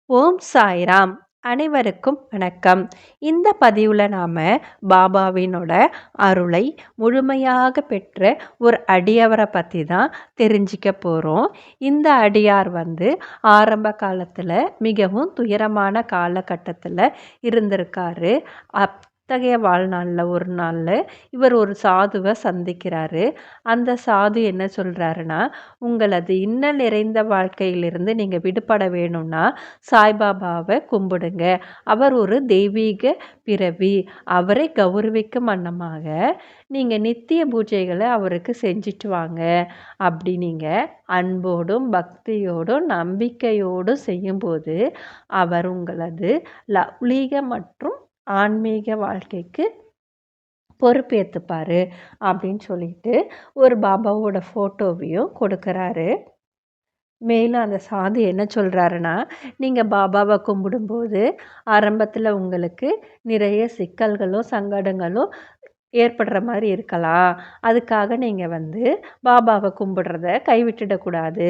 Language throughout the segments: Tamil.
ஓம் சாய்ராம். அனைவருக்கும் வணக்கம். இந்த பதிவில் நாம் பாபாவினோட அருளை முழுமையாக பெற்ற ஒரு அடியவரை பற்றி தான் தெரிஞ்சிக்க போகிறோம். இந்த அடியார் ஆரம்ப காலத்தில் மிகவும் துயரமான காலகட்டத்தில் இருந்திருக்காரு. அத்தகைய வாழ்நாளில் ஒரு நாளில் இவர் ஒரு சாதுவை சந்திக்கிறாரு. அந்த சாது என்ன சொல்கிறாருன்னா, உங்களது இன்னல் நிறைந்த வாழ்க்கையிலிருந்து நீங்கள் விடுபட வேணும்னா சாய்பாபாவை கும்பிடுங்க. அவர் ஒரு தெய்வீக பிறவி. அவரை கௌரவிக்கும் வண்ணமாக நீங்கள் நித்திய பூஜைகளை அவருக்கு செஞ்சுட்டு வாங்க. அப்படி நீங்கள் அன்போடும் பக்தியோடும் நம்பிக்கையோடும் செய்யும்போது அவர் உங்களது லௌகீக மற்றும் ஆன்மீக வாழ்க்கைக்கு பொறுப்பேற்றுப்பார் அப்படின்னு சொல்லிட்டு ஒரு பாபாவோட ஃபோட்டோவையும் கொடுக்குறாரு. மேலும் அந்த சாது என்ன சொல்கிறாருன்னா, நீங்கள் பாபாவை கும்பிடும்போது ஆரம்பத்தில் உங்களுக்கு நிறைய சிக்கல்களும் சங்கடங்களும் ஏற்படுற மாதிரி இருக்கலாம். அதுக்காக நீங்கள் பாபாவை கும்பிடுறத கைவிட்டுடக்கூடாது.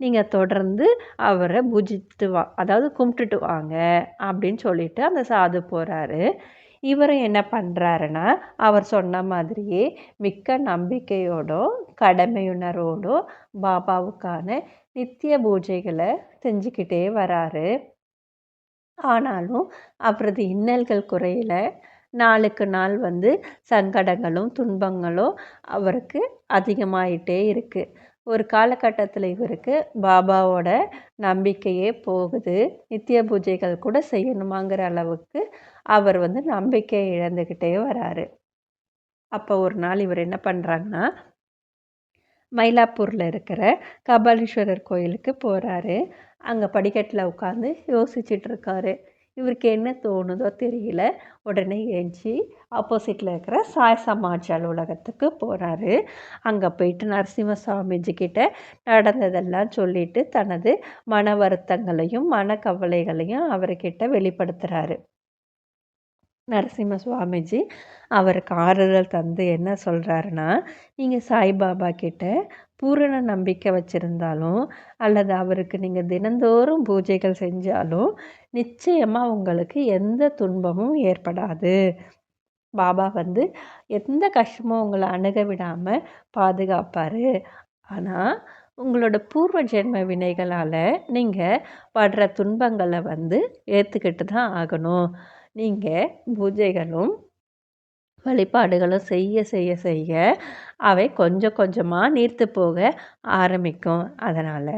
நீங்கள் தொடர்ந்து அவரை அதாவது கும்பிட்டுட்டு வாங்க அப்படின்னு சொல்லிட்டு அந்த சாது போகிறாரு. இவரும் என்ன பண்ணுறாருன்னா, அவர் சொன்ன மாதிரியே மிக்க நம்பிக்கையோடும் கடமையுணர்வோடும் பாபாவுக்கான நித்திய பூஜைகளை செஞ்சுக்கிட்டே வராரு. ஆனாலும் அவரது இன்னல்கள் குறையல. நாளுக்கு நாள் சங்கடங்களும் துன்பங்களும் அவருக்கு அதிகமாயிட்டே இருக்குது. ஒரு காலகட்டத்தில் இவருக்கு பாபாவோட நம்பிக்கையே போகுது. நித்திய பூஜைகள் கூட செய்யணுமாங்கிற அளவுக்கு அவர் நம்பிக்கை இழந்துக்கிட்டே வராரு. அப்போ ஒரு நாள் இவர் என்ன பண்ணுறாங்கன்னா, மயிலாப்பூரில் இருக்கிற கபாலீஸ்வரர் கோயிலுக்கு போகிறாரு. அங்கே படிக்கட்டில் உட்காந்து யோசிச்சுட்டு இருக்காரு. இவருக்கு என்ன தோணுதோ தெரியல. உடனே ஏஞ்சி ஆப்போசிட்டில் இருக்கிற சாய் சமாஜ் அலுவலகத்துக்கு போகிறாரு. அங்கே போயிட்டு நரசிம்ம சுவாமிஜிக்கிட்ட நடந்ததெல்லாம் சொல்லிட்டு தனது மன வருத்தங்களையும் மனக்கவலைகளையும் அவர்கிட்ட வெளிப்படுத்துகிறாரு. நரசிம்ம சுவாமிஜி அவருக்கு ஆறுதல் தந்து என்ன சொல்கிறாருன்னா, நீங்கள் சாய்பாபா கிட்ட பூரண நம்பிக்கை வச்சுருந்தாலும் அல்லது அவருக்கு நீங்கள் தினந்தோறும் பூஜைகள் செஞ்சாலும் நிச்சயமாக உங்களுக்கு எந்த துன்பமும் ஏற்படாது. பாபா எந்த கஷ்டமும் உங்களை அணுக விடாமல் பாதுகாப்பார். ஆனால் உங்களோட பூர்வ ஜென்ம வினைகளால் நீங்கள் படுற துன்பங்களை ஏற்றுக்கிட்டு தான் ஆகணும். நீங்கள் பூஜைகளும் வழிபாடுகளும் செய்ய செய்ய செய்ய அவை கொஞ்சம் கொஞ்சமாக நீர்த்து போக ஆரம்பிக்கும். அதனால்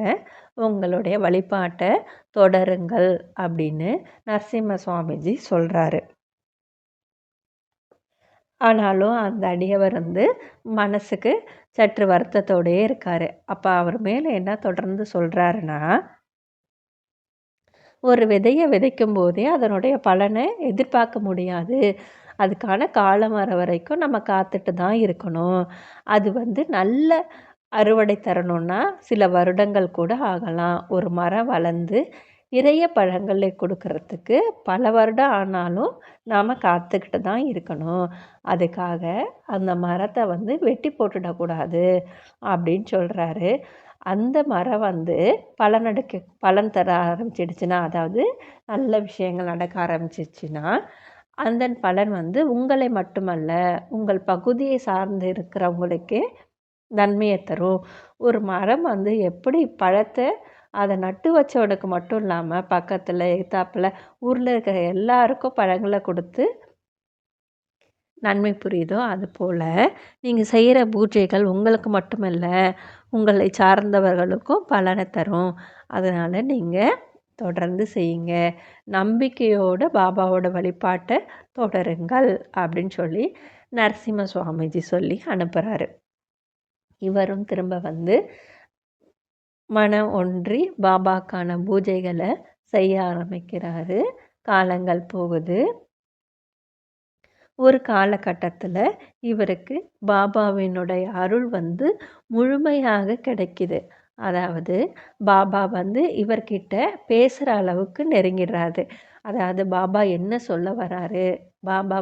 உங்களுடைய வழிபாட்டை தொடருங்கள் அப்படின்னு நரசிம்ம சுவாமிஜி சொல்கிறாரு. ஆனாலும் அந்த அடியவர் மனசுக்கு சற்று வருத்தத்தோடையே இருக்கார். அப்போ அவர் மேலே என்ன தொடர்ந்து சொல்கிறாருன்னா, ஒரு விதையை விதைக்கும் போதே அதனுடைய பலனை எதிர்பார்க்க முடியாது. அதுக்கான காலம் வர வரைக்கும் நம்ம காத்துட்டு தான் இருக்கணும். அது நல்ல அறுவடை தரணும்னா சில வருடங்கள் கூட ஆகலாம். ஒரு மரம் வளர்ந்து நிறைய பழங்களை கொடுக்கறதுக்கு பல வருடம் ஆனாலும் நாம் காத்துக்கிட்டு தான் இருக்கணும். அதுக்காக அந்த மரத்தை வெட்டி போட்டுடக்கூடாது அப்படின்னு சொல்கிறாரு. அந்த மரம் பலன் தர ஆரம்பிச்சிடுச்சுன்னா, அதாவது நல்ல விஷயங்கள் நடக்க ஆரம்பிச்சிச்சுன்னா அந்த பலன் உங்களை மட்டுமல்ல உங்கள் பகுதியை சார்ந்து இருக்கிறவங்களுக்கே நன்மையை தரும். ஒரு மரம் எப்படி பழத்தை அதை நட்டு வச்சவனுக்கு மட்டும் இல்லாமல் பக்கத்தில் எதிர்த்தாப்புல ஊரில் இருக்கிற எல்லாருக்கும் பழங்களை கொடுத்து நன்மை புரியுதோ, அதுபோல் நீங்கள் செய்கிற பூஜைகள் உங்களுக்கு மட்டுமல்ல உங்களை சார்ந்தவர்களுக்கும் பலனை தரும். அதனால் நீங்கள் தொடர்ந்து செய்யுங்க. நம்பிக்கையோடு பாபாவோட வழிபாட்டை தொடருங்கள் அப்படின்னு சொல்லி நரசிம்ம சுவாமிஜி சொல்லி அனுப்புகிறாரு. இவரும் திரும்ப மனம் ஒன்றி பாபாக்கான பூஜைகளை செய்ய ஆரம்பிக்கிறாரு. காலங்கள் போகுது. ஒரு காலகட்டத்தில் இவருக்கு பாபாவினுடைய அருள் முழுமையாக கிடைக்குது. அதாவது பாபா இவர்கிட்ட பேசுகிற அளவுக்கு நெருங்கிடுறாரு. அதாவது பாபா என்ன சொல்ல வராரு, பாபா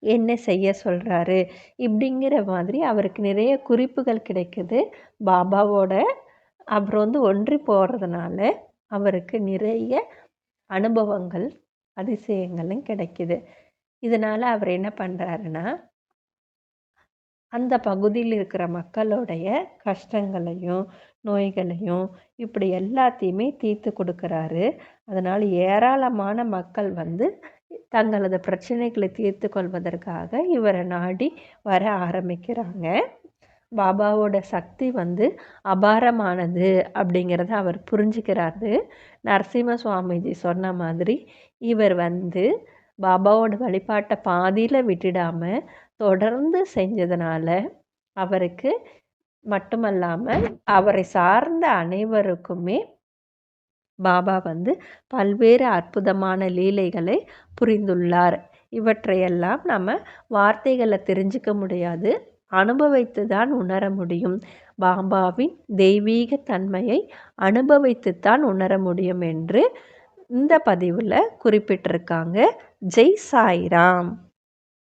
என்ன செய்ய சொல்கிறாரு இப்படிங்கிற மாதிரி அவருக்கு நிறைய குறிப்புகள் கிடைக்குது. பாபாவோட அப்புறம் ஒன்றி போகிறதுனால அவருக்கு நிறைய அனுபவங்கள் அதிசயங்களும் கிடைக்குது. இதனால் அவர் என்ன பண்ணுறாருன்னா, அந்த பகுதியில் இருக்கிற மக்களுடைய கஷ்டங்களையும் நோய்களையும் இப்படி எல்லாத்தையுமே தீர்த்து கொடுக்குறாரு. அதனால் ஏராளமான மக்கள் வந்து தங்களது பிரச்சனைகளை தீர்த்து கொள்வதற்காக இவரை நாடி வர ஆரம்பிக்கிறாங்க. பாபாவோட சக்தி வந்து அபாரமானது அப்படிங்கிறத அவர் புரிஞ்சுக்கிறாரு. நரசிம்ம சுவாமிஜி சொன்ன மாதிரி இவர் வந்து பாபாவோட வழிபாட்டை பாதியில் விட்டுடாமல் தொடர்ந்து செஞ்சதுனால அவருக்கு மட்டுமல்லாமல் அவரை சார்ந்த அனைவருக்குமே பாபா வந்து பல்வேறு அற்புதமான லீலைகளை புரிந்துள்ளார். இவற்றையெல்லாம் நம்ம வார்த்தைகளை தெரிஞ்சுக்க முடியாது, அனுபவித்து தான் உணர முடியும். பாபாவின் தெய்வீக தன்மையை அனுபவித்துத்தான் உணர முடியும் என்று இந்த பதிவில் குறிப்பிட்டிருக்காங்க. ஜெய் சாய்ராம்.